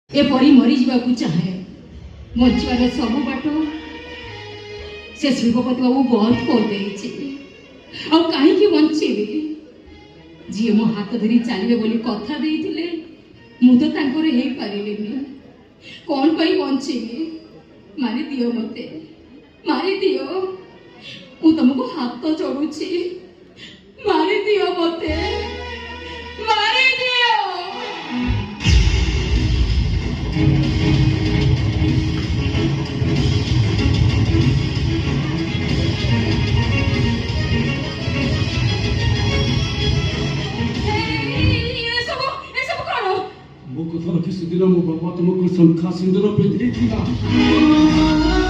एपरी मरी जावाकू चाहे बचार सब बाट से शिवपति बाबू बंद कर कहीं बचे जी मो हाथ धरी चलिए बोली कथा देइथिले मु तो तांकर हे पारिलेनी कौन पई बंचेबी मारी दियो मते मारी दियो मु तुमको हाथ जोड़ुची मारी दियो मते मारी दियो किसी दिन मो बाबा तुमको शंखा सिंदूर पे देथिला